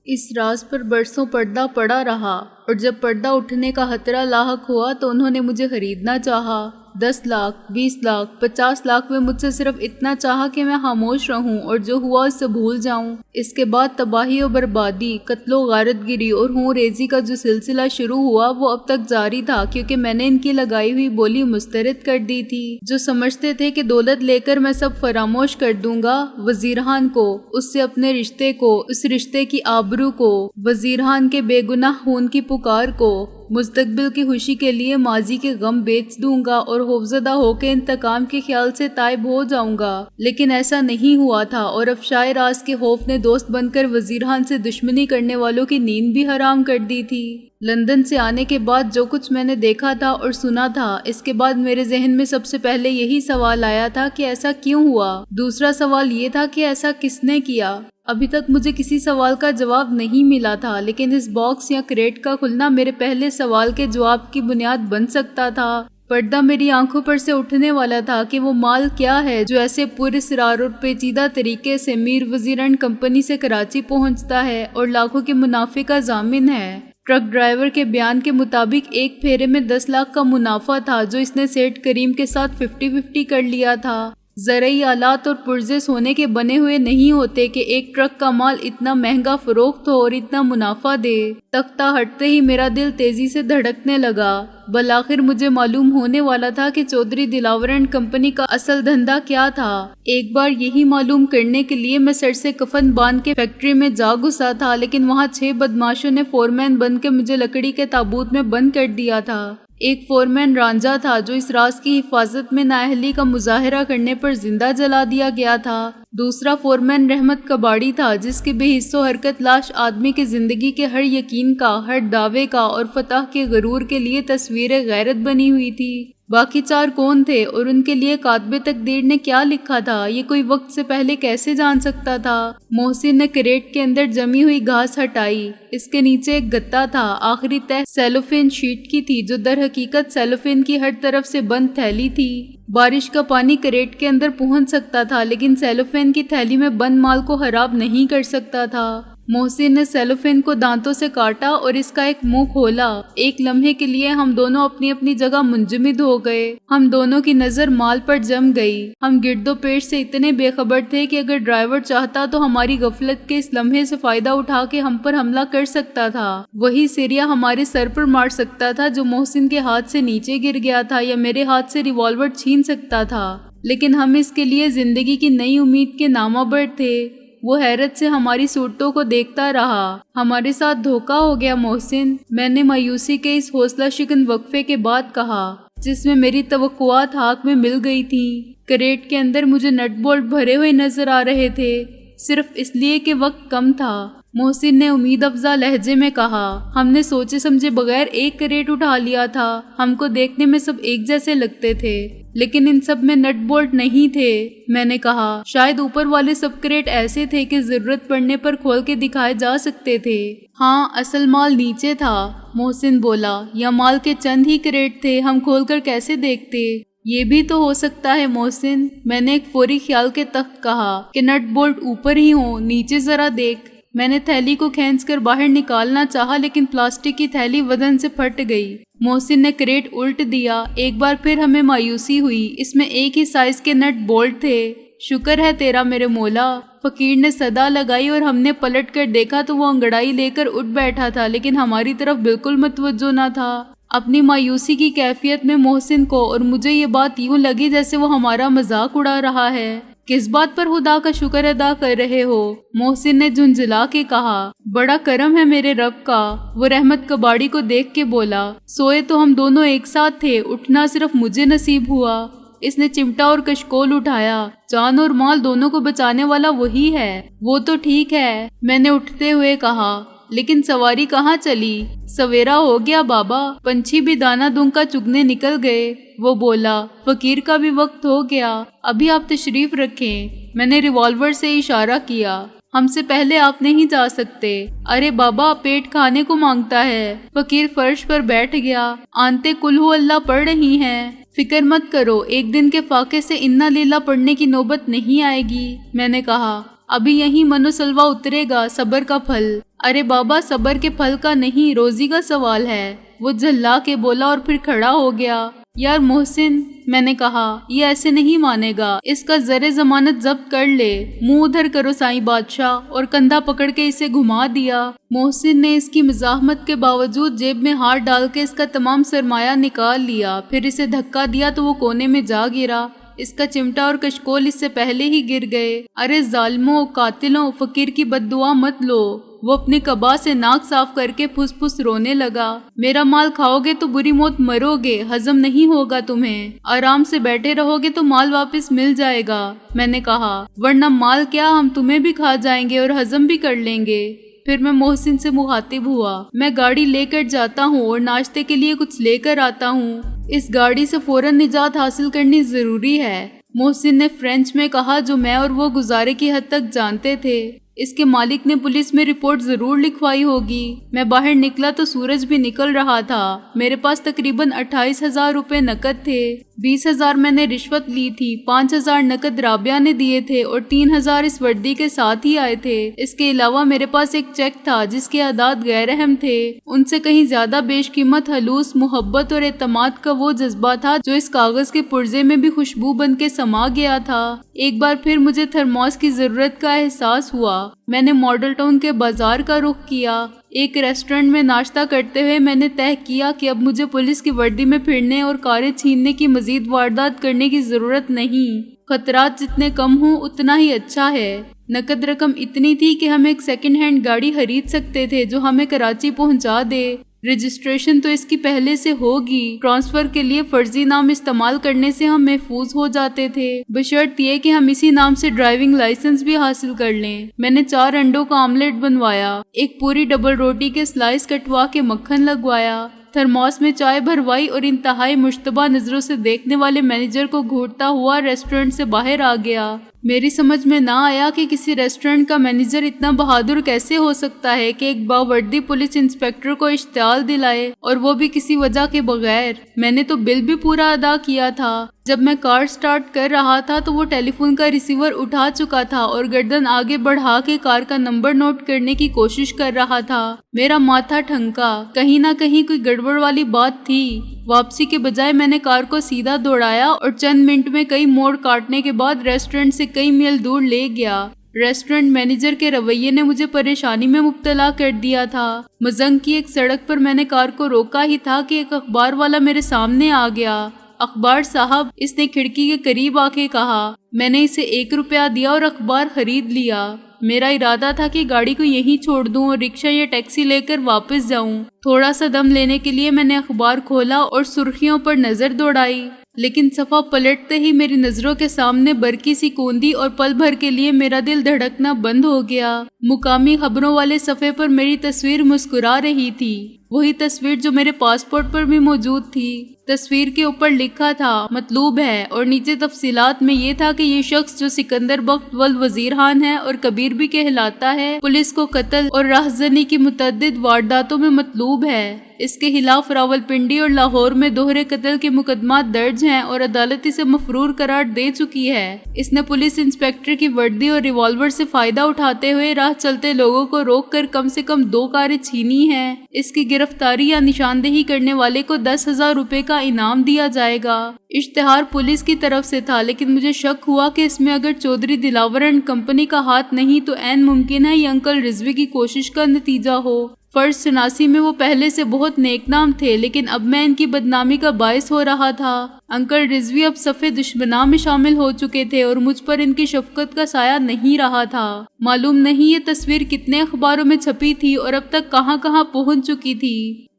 اس راز پر برسوں پردہ پڑا رہا اور جب پردہ اٹھنے کا خطرہ لاحق ہوا تو انہوں نے مجھے خریدنا چاہا۔ 10 لاکھ، 20 لاکھ، 50 لاکھ میں مجھ سے صرف اتنا چاہا کہ میں خاموش رہوں اور جو ہوا اس سے بھول جاؤں۔ اس کے بعد تباہی و بربادی، قتل و غارت گری اور خون ریزی کا جو سلسلہ شروع ہوا وہ اب تک جاری تھا، کیونکہ میں نے ان کی لگائی ہوئی بولی مسترد کر دی تھی۔ جو سمجھتے تھے کہ دولت لے کر میں سب فراموش کر دوں گا، وزیرخان کو، اس سے اپنے رشتے کو، اس رشتے کی آبرو کو، وزیرخان کے بے گناہ خون کی پکار کو، مستقبل کی خوشی کے لیے ماضی کے غم بیچ دوں گا اور خوفزدہ ہو کے انتقام کے خیال سے تائب ہو جاؤں گا۔ لیکن ایسا نہیں ہوا تھا اور افشائے راز کے خوف نے دوست بن کر وزیرخان سے دشمنی کرنے والوں کی نیند بھی حرام کر دی تھی۔ لندن سے آنے کے بعد جو کچھ میں نے دیکھا تھا اور سنا تھا، اس کے بعد میرے ذہن میں سب سے پہلے یہی سوال آیا تھا کہ ایسا کیوں ہوا؟ دوسرا سوال یہ تھا کہ ایسا کس نے کیا؟ ابھی تک مجھے کسی سوال کا جواب نہیں ملا تھا، لیکن اس باکس یا کریٹ کا کھلنا میرے پہلے سوال کے جواب کی بنیاد بن سکتا تھا۔ پردہ میری آنکھوں پر سے اٹھنے والا تھا کہ وہ مال کیا ہے جو ایسے پراسرار اور پیچیدہ طریقے سے میر وزیر اینڈ کمپنی سے کراچی پہنچتا ہے اور لاکھوں کے منافع کا ضامن ہے۔ ٹرک ڈرائیور کے بیان کے مطابق ایک پھیرے میں 10 لاکھ کا منافع تھا جو اس نے سیٹھ کریم کے ساتھ 50-50 کر لیا تھا۔ زرعی آلات اور پرزے سونے کے بنے ہوئے نہیں ہوتے کہ ایک ٹرک کا مال اتنا مہنگا فروخت ہو اور اتنا منافع دے۔ تختہ ہٹتے ہی میرا دل تیزی سے دھڑکنے لگا۔ بالآخر مجھے معلوم ہونے والا تھا کہ چودھری دلاور اینڈ کمپنی کا اصل دھندا کیا تھا۔ ایک بار یہی معلوم کرنے کے لیے میں سر سے کفن باندھ کے فیکٹری میں جا گھسا تھا، لیکن وہاں 6 بدماشوں نے فورمین بن کے مجھے لکڑی کے تابوت میں بند کر دیا تھا۔ ایک فورمین رانجھا تھا جو اس راز کی حفاظت میں نااہلی کا مظاہرہ کرنے پر زندہ جلا دیا گیا تھا۔ دوسرا فورمین رحمت کباڑی تھا جس کی بے حس و حرکت لاش آدمی کی زندگی کے ہر یقین کا، ہر دعوے کا اور فتح کے غرور کے لیے تصویر غیرت بنی ہوئی تھی۔ باقی 4 کون تھے اور ان کے لیے کاتب تقدیر نے کیا لکھا تھا، یہ کوئی وقت سے پہلے کیسے جان سکتا تھا؟ محسن نے کریٹ کے اندر جمی ہوئی گھاس ہٹائی۔ اس کے نیچے ایک گتا تھا، آخری تہہ سیلوفین شیٹ کی تھی جو در حقیقت سیلوفین کی ہر طرف سے بند تھیلی تھی۔ بارش کا پانی کریٹ کے اندر پہنچ سکتا تھا لیکن سیلوفین کی تھیلی میں بند مال کو خراب نہیں کر سکتا تھا۔ محسن نے سیلوفین کو دانتوں سے کاٹا اور اس کا ایک منہ کھولا۔ ایک لمحے کے لیے ہم دونوں اپنی اپنی جگہ منجمد ہو گئے۔ ہم دونوں کی نظر مال پر جم گئی۔ ہم گرد و پیش سے اتنے بے خبر تھے کہ اگر ڈرائیور چاہتا تو ہماری غفلت کے اس لمحے سے فائدہ اٹھا کے ہم پر حملہ کر سکتا تھا۔ وہی سریا ہمارے سر پر مار سکتا تھا جو محسن کے ہاتھ سے نیچے گر گیا تھا، یا میرے ہاتھ سے ریوالور چھین سکتا تھا، لیکن ہم اس کے لیے زندگی کی نئی امید کے نامور تھے۔ وہ حیرت سے ہماری صورتوں کو دیکھتا رہا۔ ہمارے ساتھ دھوکا ہو گیا محسن، میں نے مایوسی کے اس حوصلہ شکن وقفے کے بعد کہا جس میں میری توقعات ہاک میں مل گئی تھیں۔ کریٹ کے اندر مجھے نٹ بولٹ بھرے ہوئے نظر آ رہے تھے، صرف اس لیے کہ وقت کم تھا۔ محسن نے امید افزا لہجے میں کہا، ہم نے سوچے سمجھے بغیر ایک کریٹ اٹھا لیا تھا۔ ہم کو دیکھنے میں سب ایک جیسے لگتے تھے لیکن ان سب میں نٹ بولٹ نہیں تھے۔ میں نے کہا، شاید اوپر والے سب کریٹ ایسے تھے کہ ضرورت پڑنے پر کھول کے دکھائے جا سکتے تھے۔ ہاں، اصل مال نیچے تھا، محسن بولا، یا مال کے چند ہی کریٹ تھے، ہم کھول کر کیسے دیکھتے؟ یہ بھی تو ہو سکتا ہے محسن، میں نے ایک فوری خیال کے تحت کہا، کہ نٹ بولٹ اوپر ہی ہوں، نیچے ذرا دیکھ۔ میں نے تھیلی کو کھینچ کر باہر نکالنا چاہا لیکن پلاسٹک کی تھیلی وزن سے پھٹ گئی۔ محسن نے کریٹ الٹ دیا۔ ایک بار پھر ہمیں مایوسی ہوئی، اس میں ایک ہی سائز کے نٹ بولٹ تھے۔ شکر ہے تیرا میرے مولا، فقیر نے صدا لگائی اور ہم نے پلٹ کر دیکھا تو وہ انگڑائی لے کر اٹھ بیٹھا تھا لیکن ہماری طرف بالکل متوجہ نہ تھا۔ اپنی مایوسی کی کیفیت میں محسن کو اور مجھے یہ بات یوں لگی جیسے وہ ہمارا مذاق اڑا رہا ہے۔ کس بات پر خدا کا شکر ادا کر رہے ہو؟ محسن نے جھنجھلا کے کہا، بڑا کرم ہے میرے رب کا۔ وہ رحمت کباڑی کو دیکھ کے بولا، سوئے تو ہم دونوں ایک ساتھ تھے، اٹھنا صرف مجھے نصیب ہوا۔ اس نے چمٹا اور کشکول اٹھایا، جان اور مال دونوں کو بچانے والا وہی ہے۔ وہ تو ٹھیک ہے، میں نے اٹھتے ہوئے کہا، لیکن سواری کہاں چلی؟ سویرا ہو گیا بابا، پنچھی بھی دانہ دنگ کا چگنے نکل گئے۔ وہ بولا، فقیر کا بھی وقت ہو گیا، ابھی آپ تشریف رکھیں۔ میں نے ریوالور سے اشارہ کیا، ہم سے پہلے آپ نہیں جا سکتے۔ ارے بابا، پیٹ کھانے کو مانگتا ہے۔ فقیر فرش پر بیٹھ گیا۔ آنتے کل ہو اللہ پڑھ رہی ہیں۔ فکر مت کرو، ایک دن کے فاقے سے انا لیلا پڑھنے کی نوبت نہیں آئے گی۔ میں نے کہا، ابھی یہیں من و سلوہ اترے گا، صبر کا پھل۔ ارے بابا صبر کے پھل کا نہیں روزی کا سوال ہے، وہ جھلا کے بولا اور پھر کھڑا ہو گیا۔ یار محسن، میں نے کہا، یہ ایسے نہیں مانے گا، اس کا زر ضمانت ضبط کر لے، منہ ادھر کرو سائیں بادشاہ، اور کندھا پکڑ کے اسے گھما دیا۔ محسن نے اس کی مزاحمت کے باوجود جیب میں ہاتھ ڈال کے اس کا تمام سرمایہ نکال لیا، پھر اسے دھکا دیا تو وہ کونے میں جا گرا۔ اس کا چمٹا اور کشکول اس سے پہلے ہی گر گئے۔ ارے ظالموں، قاتلوں، فقیر کی بد دعا مت لو۔ وہ اپنے قبا سے ناک صاف کر کے پھس پھس رونے لگا۔ میرا مال کھاؤ گے تو بری موت مرو گے، ہضم نہیں ہوگا تمہیں، آرام سے بیٹھے رہو گے تو مال واپس مل جائے گا، میں نے کہا، ورنہ مال کیا ہم تمہیں بھی کھا جائیں گے اور ہضم بھی کر لیں گے۔ پھر میں محسن سے مخاطب ہوا، میں گاڑی لے کر جاتا ہوں اور ناشتے کے لیے کچھ لے کر آتا ہوں، اس گاڑی سے فوراً نجات حاصل کرنی ضروری ہے۔ محسن نے فرینچ میں کہا جو میں اور وہ گزارے کی حد تک جانتے تھے۔ اس کے مالک نے پولیس میں رپورٹ ضرور لکھوائی ہوگی۔ میں باہر نکلا تو سورج بھی نکل رہا تھا۔ میرے پاس تقریباً 28,000 روپے نقد تھے۔ 20,000 میں نے رشوت لی تھی، 5,000 نقد رابعہ نے دیے تھے اور 3,000 اس وردی کے ساتھ ہی آئے تھے۔ اس کے علاوہ میرے پاس ایک چیک تھا جس کے اعداد غیر اہم تھے، ان سے کہیں زیادہ بیش قیمت خلوص، محبت اور اعتماد کا وہ جذبہ تھا جو اس کاغذ کے پرزے میں بھی خوشبو بن کے سما گیا تھا۔ ایک بار پھر مجھے تھرموس کی ضرورت کا احساس ہوا۔ میں نے ماڈل ٹاؤن کے بازار کا رخ کیا۔ ایک ریسٹورنٹ میں ناشتہ کرتے ہوئے میں نے طے کیا کہ اب مجھے پولیس کی وردی میں پھرنے اور کاریں چھیننے کی مزید واردات کرنے کی ضرورت نہیں۔ خطرات جتنے کم ہوں اتنا ہی اچھا ہے۔ نقد رقم اتنی تھی کہ ہم ایک سیکنڈ ہینڈ گاڑی خرید سکتے تھے جو ہمیں کراچی پہنچا دے۔ رجسٹریشن تو اس کی پہلے سے ہوگی، ٹرانسفر کے لیے فرضی نام استعمال کرنے سے ہم محفوظ ہو جاتے تھے، بشرط یہ کہ ہم اسی نام سے ڈرائیونگ لائسنس بھی حاصل کر لیں۔ میں نے 4 انڈوں کا آملیٹ بنوایا، ایک پوری ڈبل روٹی کے سلائس کٹوا کے مکھن لگوایا، تھرموس میں چائے بھروائی اور انتہائی مشتبہ نظروں سے دیکھنے والے مینیجر کو گھورتا ہوا ریسٹورنٹ سے باہر آ گیا۔ میری سمجھ میں نہ آیا کہ کسی ریسٹورنٹ کا مینیجر اتنا بہادر کیسے ہو سکتا ہے کہ ایک باوردی پولیس انسپکٹر کو اشتعال دلائے، اور وہ بھی کسی وجہ کے بغیر۔ میں نے تو بل بھی پورا ادا کیا تھا۔ جب میں کار سٹارٹ کر رہا تھا تو وہ ٹیلی فون کا ریسیور اٹھا چکا تھا اور گردن آگے بڑھا کے کار کا نمبر نوٹ کرنے کی کوشش کر رہا تھا۔ میرا ماتھا ٹھنکا، کہیں نہ کہیں کوئی گڑبڑ والی بات تھی۔ واپسی کے بجائے میں نے کار کو سیدھا دوڑایا اور چند منٹ میں کئی موڑ کاٹنے کے بعد ریسٹورنٹ سے کئی میل دور لے گیا۔ ریسٹورنٹ مینیجر کے رویے نے مجھے پریشانی میں مبتلا کر دیا تھا۔ مزنگ کی ایک سڑک پر میں نے کار کو روکا ہی تھا کہ ایک اخبار والا میرے سامنے آ گیا۔ اخبار صاحب، اس نے کھڑکی کے قریب آ کے کہا۔ میں نے اسے 1 روپیہ دیا اور اخبار خرید لیا۔ میرا ارادہ تھا کہ گاڑی کو یہیں چھوڑ دوں اور رکشہ یا ٹیکسی لے کر واپس جاؤں۔ تھوڑا سا دم لینے کے لیے میں نے اخبار کھولا اور سرخیوں پر نظر دوڑائی، لیکن صفحہ پلٹتے ہی میری نظروں کے سامنے برقی سی کوندی اور پل بھر کے لیے میرا دل دھڑکنا بند ہو گیا۔ مقامی خبروں والے صفحے پر میری تصویر مسکرا رہی تھی، وہی تصویر جو میرے پاسپورٹ پر بھی موجود تھی۔ تصویر کے اوپر لکھا تھا مطلوب ہے، اور نیچے تفصیلات میں یہ تھا کہ یہ شخص جو سکندر بخت والوزیر خان ہے اور کبیر بھی کہلاتا ہے، پولیس کو قتل اور راہزنی کی متعدد وارداتوں میں مطلوب ہے۔ اس کے خلاف راولپنڈی اور لاہور میں دوہرے قتل کے مقدمات درج ہیں اور عدالت اسے مفرور قرار دے چکی ہے۔ اس نے پولیس انسپکٹر کی وردی اور ریوالور سے فائدہ اٹھاتے ہوئے راہ چلتے لوگوں کو روک کر کم سے کم 2 کاریں چھینی ہیں۔ اس کی گرفتاری یا نشاندہی کرنے والے کو 10,000 روپے کا انعام دیا جائے گا۔ اشتہار پولیس کی طرف سے تھا، لیکن مجھے شک ہوا کہ اس میں اگر چودھری دلاور اینڈ کمپنی کا ہاتھ نہیں تو عین ممکن ہے یہ انکل رضوی کی کوشش کا نتیجہ ہو۔ فرض شناسی میں وہ پہلے سے بہت نیک نام تھے، لیکن اب میں ان کی بدنامی کا باعث ہو رہا تھا۔ انکل رضوی اب صفِ دشمناں میں شامل ہو چکے تھے اور مجھ پر ان کی شفقت کا سایہ نہیں رہا تھا۔ معلوم نہیں یہ تصویر کتنے اخباروں میں چھپی تھی اور اب تک کہاں کہاں پہنچ چکی تھی۔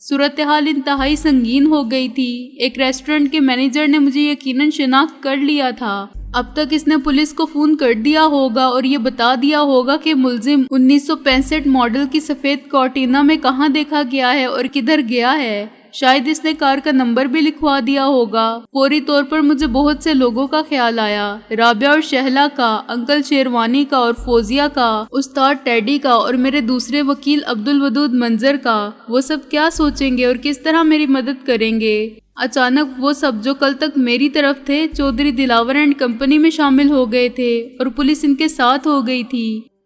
صورتحال انتہائی سنگین ہو گئی تھی۔ ایک ریسٹورنٹ کے مینیجر نے مجھے یقیناً شناخت کر لیا تھا۔ اب تک اس نے پولیس کو فون کر دیا ہوگا اور یہ بتا دیا ہوگا کہ ملزم 1965 ماڈل کی سفید کارٹینا میں کہاں دیکھا گیا ہے اور کدھر گیا ہے۔ شاید اس نے کار کا نمبر بھی لکھوا دیا ہوگا۔ فوری طور پر مجھے بہت سے لوگوں کا خیال آیا، رابعہ اور شہلا کا، انکل شیروانی کا اور فوزیہ کا، استاد ٹیڈی کا اور میرے دوسرے وکیل عبدالودود منظر کا۔ وہ سب کیا سوچیں گے اور کس طرح میری مدد کریں گے؟ اچانک وہ سب جو کل تک میری طرف تھے چودھری دلاور اینڈ کمپنی میں شامل ہو گئے تھے اور پولیس ان کے ساتھ ہو گئی تھی۔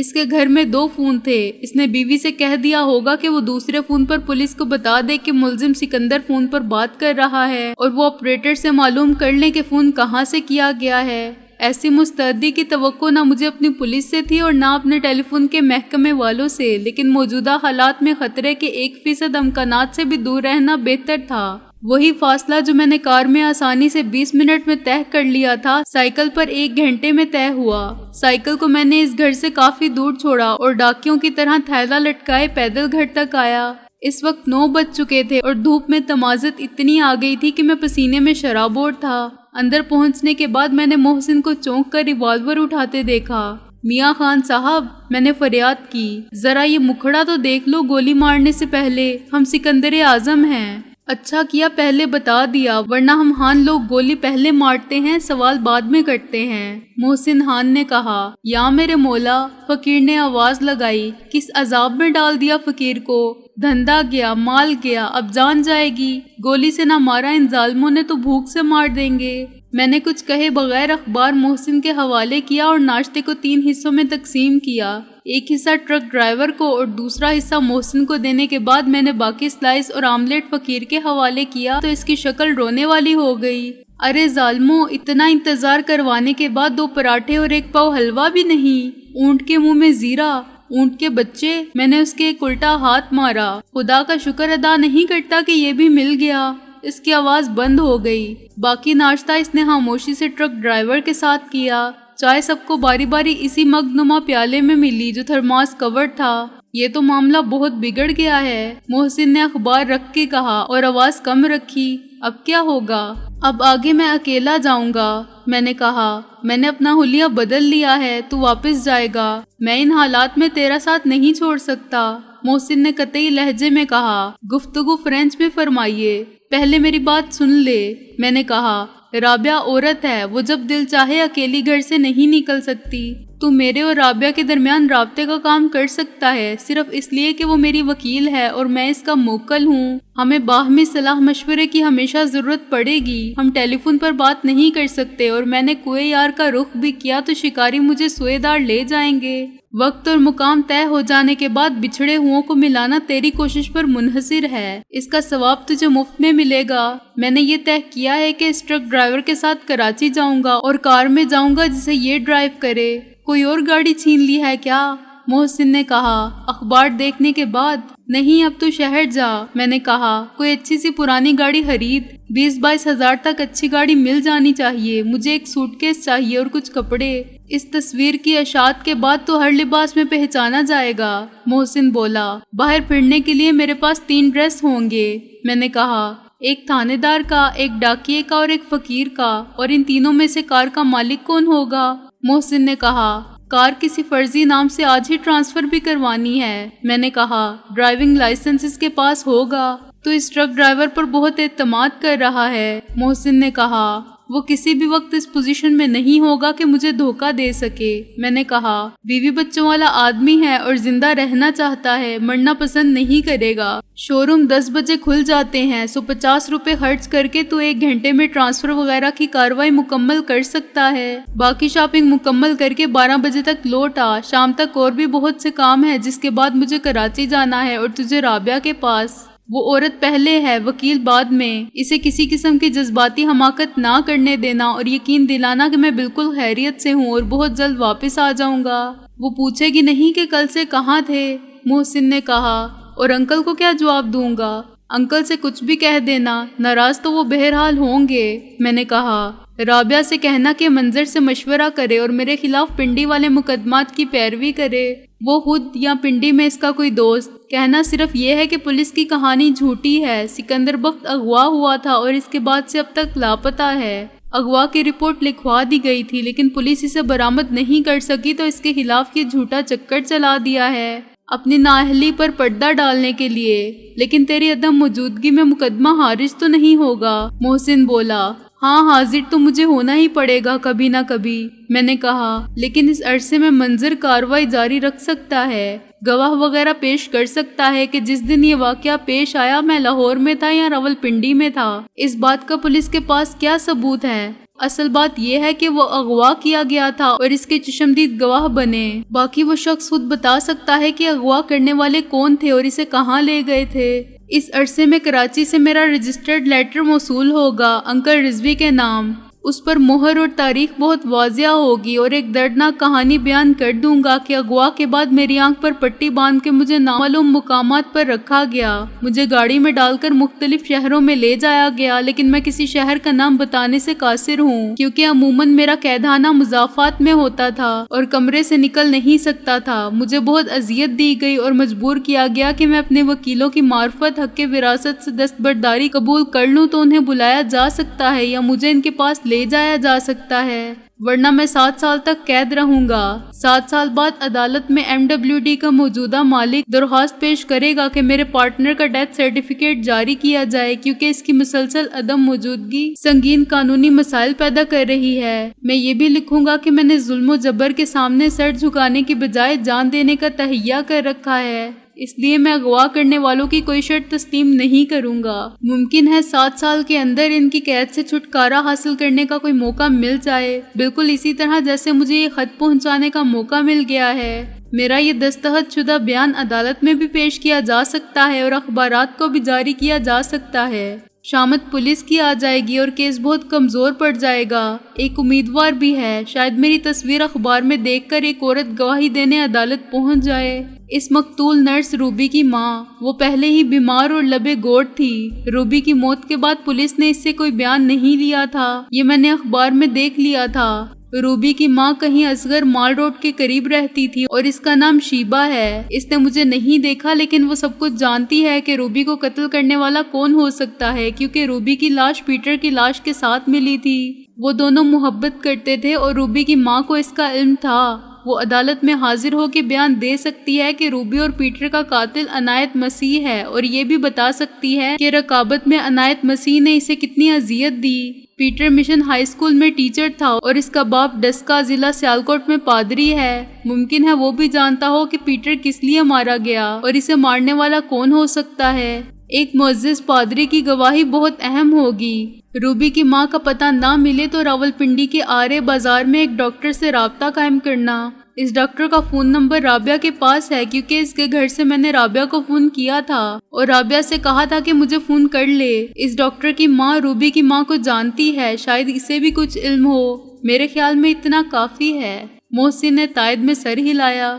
اس کے گھر میں 2 فون تھے. اس نے بیوی سے کہہ دیا ہوگا کہ وہ دوسرے فون پر پولیس کو بتا دے کہ ملزم سکندر فون پر بات کر رہا ہے اور وہ آپریٹر سے معلوم کر لیں کہ فون کہاں سے کیا گیا ہے. ایسی مستعدی کی توقع نہ مجھے اپنی پولیس سے تھی اور نہ اپنے ٹیلی فون کے محکمے والوں سے، لیکن موجودہ حالات میں خطرے کے 1% امکانات سے بھی دور رہنا بہتر تھا. وہی فاصلہ جو میں نے کار میں آسانی سے 20 منٹ میں طے کر لیا تھا، سائیکل پر 1 گھنٹے میں طے ہوا. سائیکل کو میں نے اس گھر سے کافی دور چھوڑا اور ڈاکیوں کی طرح تھیلا لٹکائے پیدل گھر تک آیا. اس وقت 9 بج چکے تھے اور دھوپ میں تمازت اتنی آ گئی تھی کہ میں پسینے میں شرابور تھا. اندر پہنچنے کے بعد میں نے محسن کو چونک کر ریوالور اٹھاتے دیکھا. میاں خان صاحب، میں نے فریاد کی، ذرا یہ مکھڑا تو دیکھ لو گولی مارنے سے پہلے، ہم سکندر اعظم ہیں. اچھا کیا پہلے بتا دیا، ورنہ ہم خان لوگ گولی پہلے مارتے ہیں، سوال بعد میں کرتے ہیں. محسن خان نے کہا. یا میرے مولا، فقیر نے آواز لگائی. کس عذاب میں ڈال دیا فقیر کو، دھندا گیا، مال گیا، اب جان جائے گی. گولی سے نہ مارا ان ظالموں نے تو بھوک سے مار دیں گے. میں نے کچھ کہے بغیر اخبار محسن کے حوالے کیا اور ناشتے کو 3 حصوں میں تقسیم کیا. ایک حصہ ٹرک ڈرائیور کو اور دوسرا حصہ محسن کو دینے کے بعد میں نے باقی سلائس اور آملیٹ فقیر کے حوالے کیا تو اس کی شکل رونے والی ہو گئی. ارے ظالموں، اتنا انتظار کروانے کے بعد 2 پراٹھے اور 1 پاؤ حلوہ بھی نہیں. اونٹ کے منہ میں زیرہ، اونٹ کے بچے. میں نے اس کے ایک الٹا ہاتھ مارا. خدا کا شکر ادا نہیں کرتا کہ یہ بھی مل گیا. اس کی آواز بند ہو گئی. باقی ناشتہ اس نے خاموشی سے ٹرک ڈرائیور کے ساتھ کیا. چائے سب کو باری باری اسی مگ نما پیالے میں ملی جو تھرماس کور تھا. یہ تو معاملہ بہت بگڑ گیا ہے، محسن نے اخبار رکھ کے کہا اور آواز کم رکھی. اب کیا ہوگا؟ اب آگے میں اکیلا جاؤں گا. میں نے کہا. میں نے اپنا حلیہ بدل لیا ہے، تو واپس جائے گا. میں ان حالات میں تیرا ساتھ نہیں چھوڑ سکتا. محسن نے قطعی لہجے میں کہا. گفتگو فرینچ میں فرمائیے، پہلے میری بات سن لے. میں نے کہا. رابعہ عورت ہے، وہ جب دل چاہے اکیلی گھر سے نہیں نکل سکتی. تو میرے اور رابعہ کے درمیان رابطے کا کام کر سکتا ہے، صرف اس لیے کہ وہ میری وکیل ہے اور میں اس کا موکل ہوں. ہمیں باہمی صلاح مشورے کی ہمیشہ ضرورت پڑے گی. ہم ٹیلی فون پر بات نہیں کر سکتے اور میں نے کوئے یار کا رخ بھی کیا تو شکاری مجھے سوئے دار لے جائیں گے. وقت اور مقام طے ہو جانے کے بعد بچھڑے ہوں کو ملانا تیری کوشش پر منحصر ہے. اس کا ثواب تجھے مفت میں ملے گا. میں نے یہ طے کیا ہے کہ اس ٹرک ڈرائیور کے ساتھ کراچی جاؤں گا اور کار میں جاؤں گا جسے یہ ڈرائیو کرے. کوئی اور گاڑی چھین لی ہے کیا؟ محسن نے کہا. اخبار دیکھنے کے بعد. نہیں، اب تو شہر جا. میں نے کہا. کوئی اچھی سی پرانی گاڑی خرید. 20-22 ہزار تک اچھی گاڑی مل جانی چاہیے. مجھے ایک سوٹ کیس چاہیے اور کچھ کپڑے. اس تصویر کی اشاعت کے بعد تو ہر لباس میں پہچانا جائے گا. محسن بولا. باہر پھرنے کے لیے میرے پاس 3 ڈریس ہوں گے. میں نے کہا. ایک تھانے دار کا، ایک ڈاکیے کا اور ایک فقیر کا. اور ان تینوں میں سے کار کا مالک کون ہوگا؟ محسن نے کہا. کار کسی فرضی نام سے آج ہی ٹرانسفر بھی کروانی ہے. میں نے کہا. ڈرائیونگ لائسنس اس کے پاس ہوگا. تو اس ٹرک ڈرائیور پر بہت اعتماد کر رہا ہے. محسن نے کہا. وہ کسی بھی وقت اس پوزیشن میں نہیں ہوگا کہ مجھے دھوکہ دے سکے. میں نے کہا. بیوی بچوں والا آدمی ہے اور زندہ رہنا چاہتا ہے، مرنا پسند نہیں کرے گا. شو روم 10 بجے کھل جاتے ہیں، سو 50 روپے خرچ کر کے تو 1 گھنٹے میں ٹرانسفر وغیرہ کی کاروائی مکمل کر سکتا ہے. باقی شاپنگ مکمل کر کے 12 بجے تک لوٹ آ. شام تک اور بھی بہت سے کام ہے، جس کے بعد مجھے کراچی جانا ہے اور تجھے رابعہ کے پاس. وہ عورت پہلے ہے، وکیل بعد میں. اسے کسی قسم کی جذباتی حماقت نہ کرنے دینا اور یقین دلانا کہ میں بالکل خیریت سے ہوں اور بہت جلد واپس آ جاؤں گا. وہ پوچھے گی نہیں کہ کل سے کہاں تھے. محسن نے کہا. اور انکل کو کیا جواب دوں گا؟ انکل سے کچھ بھی کہہ دینا، ناراض تو وہ بہرحال ہوں گے. میں نے کہا. رابعہ سے کہنا کہ منظر سے مشورہ کرے اور میرے خلاف پنڈی والے مقدمات کی پیروی کرے. وہ خود یا پنڈی میں اس کا کوئی دوست. کہنا صرف یہ ہے کہ پولیس کی کہانی جھوٹی ہے. سکندر بخت اغوا ہوا تھا اور اس کے بعد سے اب تک لاپتہ ہے. اغوا کی رپورٹ لکھوا دی گئی تھی لیکن پولیس اسے برآمد نہیں کر سکی تو اس کے خلاف یہ جھوٹا چکر چلا دیا ہے اپنی نااہلی پر پردہ ڈالنے کے لیے. لیکن تیری عدم موجودگی میں مقدمہ خارج تو نہیں ہوگا؟ محسن بولا. ہاں، حاضر تو مجھے ہونا ہی پڑے گا کبھی نہ کبھی. میں نے کہا. لیکن اس عرصے میں منظر کاروائی جاری رکھ سکتا ہے، گواہ وغیرہ پیش کر سکتا ہے کہ جس دن یہ واقعہ پیش آیا میں لاہور میں تھا یا راولپنڈی میں تھا. اس بات کا پولیس کے پاس کیا ثبوت ہے؟ اصل بات یہ ہے کہ وہ اغوا کیا گیا تھا اور اس کے چشمدید گواہ بنے۔ باقی وہ شخص خود بتا سکتا ہے کہ اغوا کرنے والے کون تھے اور اسے کہاں لے گئے تھے۔ اس عرصے میں کراچی سے میرا رجسٹرڈ لیٹر موصول ہوگا انکل رضوی کے نام۔ اس پر مہر اور تاریخ بہت واضح ہوگی اور ایک دردناک کہانی بیان کر دوں گا کہ اغوا کے بعد میری آنکھ پر پٹی باندھ کے مجھے نامعلوم مقامات پر رکھا گیا۔ مجھے گاڑی میں ڈال کر مختلف شہروں میں لے جایا گیا، لیکن میں کسی شہر کا نام بتانے سے قاصر ہوں کیونکہ عموماً میرا قیدخانہ مضافات میں ہوتا تھا اور کمرے سے نکل نہیں سکتا تھا۔ مجھے بہت اذیت دی گئی اور مجبور کیا گیا کہ میں اپنے وکیلوں کی معرفت حق وراثت سے دستبرداری قبول کر لوں تو انہیں بلایا جا سکتا ہے یا مجھے ان کے پاس لے جایا جا سکتا ہے، ورنہ میں 7 سال تک قید رہوں گا۔ 7 سال بعد عدالت میں MWD کا موجودہ مالک درخواست پیش کرے گا کہ میرے پارٹنر کا ڈیتھ سرٹیفکیٹ جاری کیا جائے کیونکہ اس کی مسلسل عدم موجودگی سنگین قانونی مسائل پیدا کر رہی ہے۔ میں یہ بھی لکھوں گا کہ میں نے ظلم و جبر کے سامنے سر جھکانے کی بجائے جان دینے کا تہیہ کر رکھا ہے، اس لیے میں اغوا کرنے والوں کی کوئی شرط تسلیم نہیں کروں گا۔ ممکن ہے 7 سال کے اندر ان کی قید سے چھٹکارا حاصل کرنے کا کوئی موقع مل جائے، بالکل اسی طرح جیسے مجھے یہ خط پہنچانے کا موقع مل گیا ہے۔ میرا یہ دستخط شدہ بیان عدالت میں بھی پیش کیا جا سکتا ہے اور اخبارات کو بھی جاری کیا جا سکتا ہے۔ شامت پولیس کی آ جائے گی اور کیس بہت کمزور پڑ جائے گا۔ ایک امیدوار بھی ہے، شاید میری تصویر اخبار میں دیکھ کر ایک عورت گواہی دینے عدالت پہنچ جائے۔ اس مقتول نرس روبی کی ماں، وہ پہلے ہی بیمار اور لبے گوٹ تھی۔ روبی کی موت کے بعد پولیس نے اس سے کوئی بیان نہیں لیا تھا، یہ میں نے اخبار میں دیکھ لیا تھا۔ روبی کی ماں کہیں اصغر مال روڈ کے قریب رہتی تھی اور اس کا نام شیبہ ہے۔ اس نے مجھے نہیں دیکھا لیکن وہ سب کچھ جانتی ہے کہ روبی کو قتل کرنے والا کون ہو سکتا ہے کیونکہ روبی کی لاش پیٹر کی لاش کے ساتھ ملی تھی۔ وہ دونوں محبت کرتے تھے اور روبی کی ماں کو اس کا علم تھا۔ وہ عدالت میں حاضر ہو کے بیان دے سکتی ہے کہ روبی اور پیٹر کا قاتل عنایت مسیح ہے اور یہ بھی بتا سکتی ہے کہ رقابت میں عنایت مسیح نے اسے کتنی اذیت دی۔ پیٹر مشن ہائی اسکول میں ٹیچر تھا اور اس کا باپ ڈسکا ضلع سیالکوٹ میں پادری ہے۔ ممکن ہے وہ بھی جانتا ہو کہ پیٹر کس لیے مارا گیا اور اسے مارنے والا کون ہو سکتا ہے۔ ایک معزز پادری کی گواہی بہت اہم ہوگی۔ روبی کی ماں کا پتہ نہ ملے تو راولپنڈی کے آرے بازار میں ایک ڈاکٹر سے رابطہ قائم کرنا۔ اس ڈاکٹر کا فون نمبر رابعہ کے پاس ہے کیونکہ اس کے گھر سے میں نے رابعہ کو فون کیا تھا اور رابعہ سے کہا تھا کہ مجھے فون کر لے۔ اس ڈاکٹر کی ماں روبی کی ماں کو جانتی ہے، شاید اسے بھی کچھ علم ہو۔ میرے خیال میں اتنا کافی ہے۔ محسن نے تائید میں سر ہلایا۔